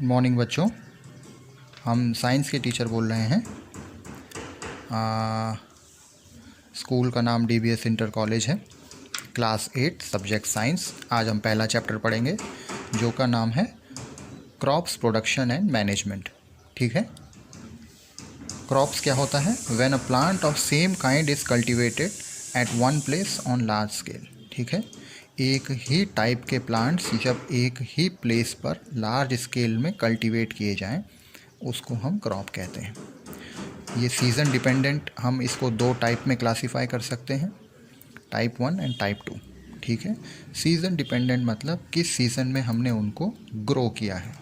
Morning बच्चों, हम science के टीचर बोल रहे हैं। स्कूल का नाम DBS इंटर कॉलेज है। Class 8 subject science. आज हम पहला चैप्टर पढ़ेंगे जो का नाम है क्रॉप्स प्रोडक्शन एंड मैनेजमेंट। ठीक है। क्रॉप्स क्या होता है? When a plant of same kind is cultivated at one place on large scale. ठीक है। एक ही टाइप के प्लांट्स जब एक ही प्लेस पर लार्ज स्केल में कल्टीवेट किए जाएं, उसको हम क्रॉप कहते हैं। ये सीज़न डिपेंडेंट, हम इसको दो टाइप में क्लासीफाई कर सकते हैं, टाइप 1 एंड टाइप 2। ठीक है। सीज़न डिपेंडेंट मतलब किस सीज़न में हमने उनको ग्रो किया है।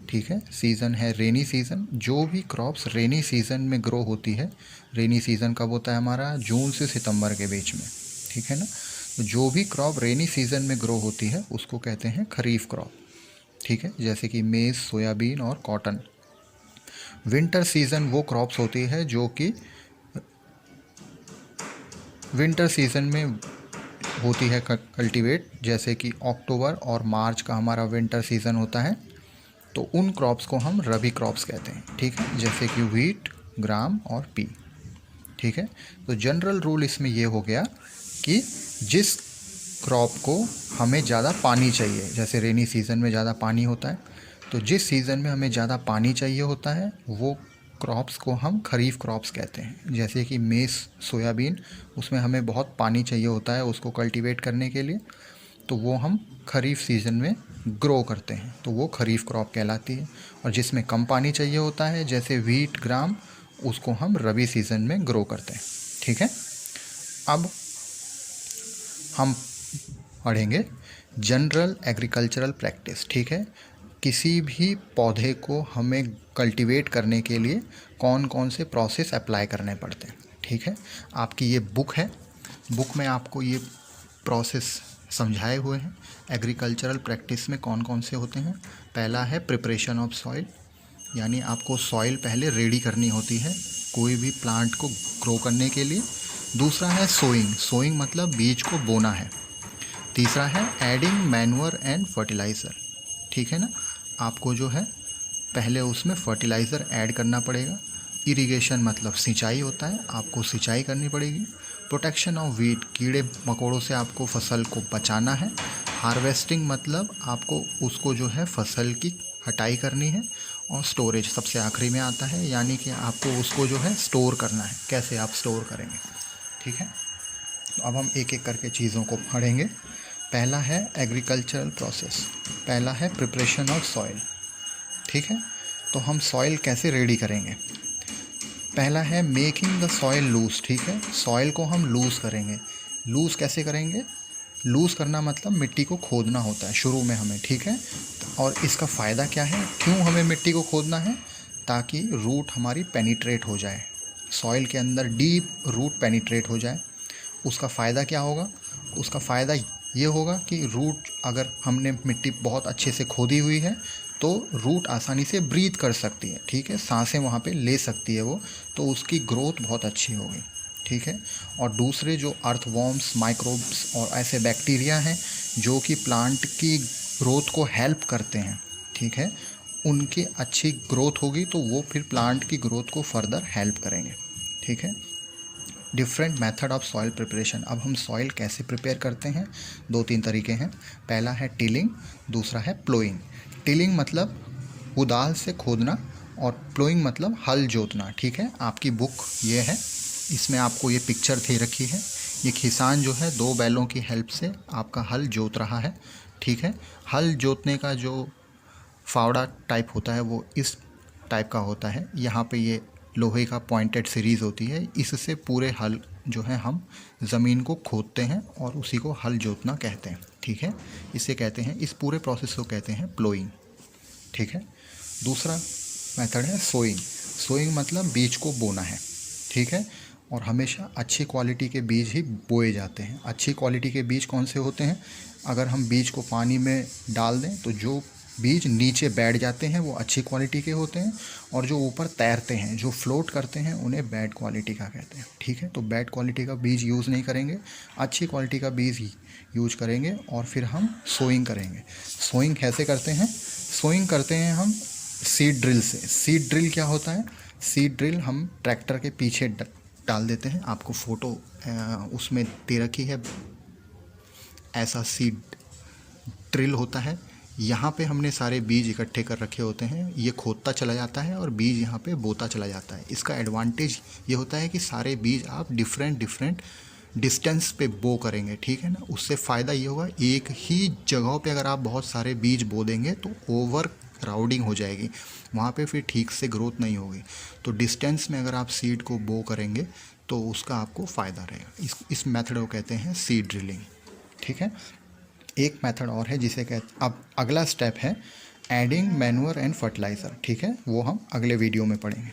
ठीक है। सीज़न है रेनी सीज़न। जो भी क्रॉप्स रेनी सीज़न में ग्रो होती है, रेनी सीज़न कब होता है हमारा? जून से सितंबर के बीच में। ठीक है ना। तो जो भी क्रॉप रेनी सीज़न में ग्रो होती है उसको कहते हैं खरीफ क्रॉप। ठीक है। जैसे कि मेज़, सोयाबीन और कॉटन। विंटर सीज़न वो क्रॉप्स होती है जो कि विंटर सीज़न में होती है कल्टीवेट, जैसे कि अक्टूबर और मार्च का हमारा विंटर सीज़न होता है, तो उन क्रॉप्स को हम रबी क्रॉप्स कहते हैं। ठीक है। जैसे कि व्हीट, ग्राम और पी। ठीक है। तो जनरल रूल इसमें ये हो गया कि जिस क्रॉप को हमें ज़्यादा पानी चाहिए, जैसे रेनी सीज़न में ज़्यादा पानी होता है, तो जिस सीज़न में हमें ज़्यादा पानी चाहिए होता है वो क्रॉप्स को हम खरीफ क्रॉप्स कहते हैं। जैसे कि मेस, सोयाबीन, उसमें हमें बहुत पानी चाहिए होता है उसको कल्टीवेट करने के लिए, तो वो हम खरीफ सीज़न में ग्रो करते हैं, तो वो खरीफ क्रॉप कहलाती है। और जिसमें कम पानी चाहिए होता है, जैसे व्हीट, ग्राम, उसको हम रबी सीज़न में ग्रो करते हैं। ठीक है। अब हम पढ़ेंगे जनरल एग्रीकल्चरल प्रैक्टिस। ठीक है। किसी भी पौधे को हमें कल्टीवेट करने के लिए कौन कौन से प्रोसेस अप्लाई करने पड़ते हैं। ठीक है। आपकी ये बुक है, बुक में आपको ये प्रोसेस समझाए हुए हैं। एग्रीकल्चरल प्रैक्टिस में कौन कौन से होते हैं? पहला है प्रिपरेशन ऑफ सॉइल, यानी आपको सॉइल पहले रेडी करनी होती है कोई भी प्लांट को ग्रो करने के लिए। दूसरा है सोइंग, सोइंग मतलब बीज को बोना है। तीसरा है एडिंग मैन्योर एंड फर्टिलाइज़र। ठीक है ना। आपको जो है पहले उसमें फर्टिलाइज़र ऐड करना पड़ेगा। इरिगेशन मतलब सिंचाई होता है, आपको सिंचाई करनी पड़ेगी। प्रोटेक्शन ऑफ वीट, कीड़े मकोड़ों से आपको फसल को बचाना है। हार्वेस्टिंग मतलब आपको उसको जो है फसल की हटाई करनी है। और स्टोरेज सबसे आखिरी में आता है, यानी कि आपको उसको जो है स्टोर करना है। कैसे आप स्टोर करेंगे। ठीक है। तो अब हम एक एक करके चीज़ों को पढ़ेंगे। पहला है एग्रीकल्चरल प्रोसेस, पहला है प्रिपरेशन ऑफ सॉइल। ठीक है। तो हम सॉइल कैसे रेडी करेंगे? पहला है मेकिंग द सॉइल लूज। ठीक है। सॉइल को हम लूज़ करेंगे। लूज़ कैसे करेंगे? लूज़ करना मतलब मिट्टी को खोदना होता है शुरू में हमें। ठीक है। और इसका फ़ायदा क्या है? क्यों हमें मिट्टी को खोदना है? ताकि रूट हमारी पेनिट्रेट हो जाए, सॉइल के अंदर डीप रूट पेनिट्रेट हो जाए। उसका फ़ायदा क्या होगा? उसका फ़ायदा ये होगा कि रूट, अगर हमने मिट्टी बहुत अच्छे से खोदी हुई है तो रूट आसानी से ब्रीथ कर सकती है। ठीक है। सांसें वहाँ पे ले सकती है वो, तो उसकी ग्रोथ बहुत अच्छी होगी। ठीक है। और दूसरे जो अर्थवॉर्म्स, माइक्रोब्स और ऐसे बैक्टीरिया हैं जो कि प्लांट की ग्रोथ को हेल्प करते हैं, ठीक है, उनकी अच्छी ग्रोथ होगी तो वो फिर प्लांट की ग्रोथ को फर्दर हेल्प करेंगे। ठीक है। Different method of soil preparation. अब हम सॉइल कैसे प्रिपेयर करते हैं? दो तीन तरीके हैं। पहला है टिलिंग, दूसरा है प्लोइंग। टिलिंग मतलब कुदाल से खोदना और प्लोइंग मतलब हल जोतना। ठीक है। आपकी बुक ये है, इसमें आपको ये पिक्चर दे रखी है। ये किसान जो है दो बैलों की हेल्प से आपका हल जोत रहा है। ठीक है। हल जोतने का जो फावड़ा टाइप होता है वो इस टाइप का होता है। यहाँ पे ये लोहे का पॉइंटेड सीरीज़ होती है, इससे पूरे हल जो है हम ज़मीन को खोदते हैं और उसी को हल जोतना कहते हैं। ठीक है। इसे कहते हैं, इस पूरे प्रोसेस को कहते हैं प्लोइंग। ठीक है। दूसरा मेथड है सोइंग। सोइंग मतलब बीज को बोना है, ठीक है। और हमेशा अच्छी क्वालिटी के बीज ही बोए जाते हैं। अच्छी क्वालिटी के बीज कौन से होते हैं? अगर हम बीज को पानी में डाल दें तो जो बीज नीचे बैठ जाते हैं वो अच्छी क्वालिटी के होते हैं, और जो ऊपर तैरते हैं, जो फ्लोट करते हैं, उन्हें बैड क्वालिटी का कहते हैं, ठीक है। तो बैड क्वालिटी का बीज यूज़ नहीं करेंगे, अच्छी क्वालिटी का बीज ही यूज करेंगे। और फिर हम सोइंग करेंगे। सोइंग कैसे करते हैं? सोइंग करते हैं हम सीड ड्रिल से। सीड ड्रिल क्या होता है? सीड ड्रिल हम ट्रैक्टर के पीछे डाल देते हैं। आपको फ़ोटो उसमें दे रखी है, ऐसा सीड ड्रिल होता है। यहाँ पे हमने सारे बीज इकट्ठे कर रखे होते हैं, ये खोदता चला जाता है और बीज यहाँ पे बोता चला जाता है। इसका एडवांटेज ये होता है कि सारे बीज आप डिफरेंट डिफरेंट डिस्टेंस पे बो करेंगे, ठीक है ना। उससे फ़ायदा ये होगा, एक ही जगहों पे अगर आप बहुत सारे बीज बो देंगे तो ओवर क्राउडिंग हो जाएगी, वहाँ पे फिर ठीक से ग्रोथ नहीं होगी। तो डिस्टेंस में अगर आप सीड को बो करेंगे तो उसका आपको फ़ायदा रहेगा। इस मेथड को कहते हैं सीड ड्रिलिंग, ठीक है। एक मेथड और है जिसे अब अगला स्टेप है एडिंग मैन्योर एंड फर्टिलाइज़र, ठीक है। वो हम अगले वीडियो में पढ़ेंगे।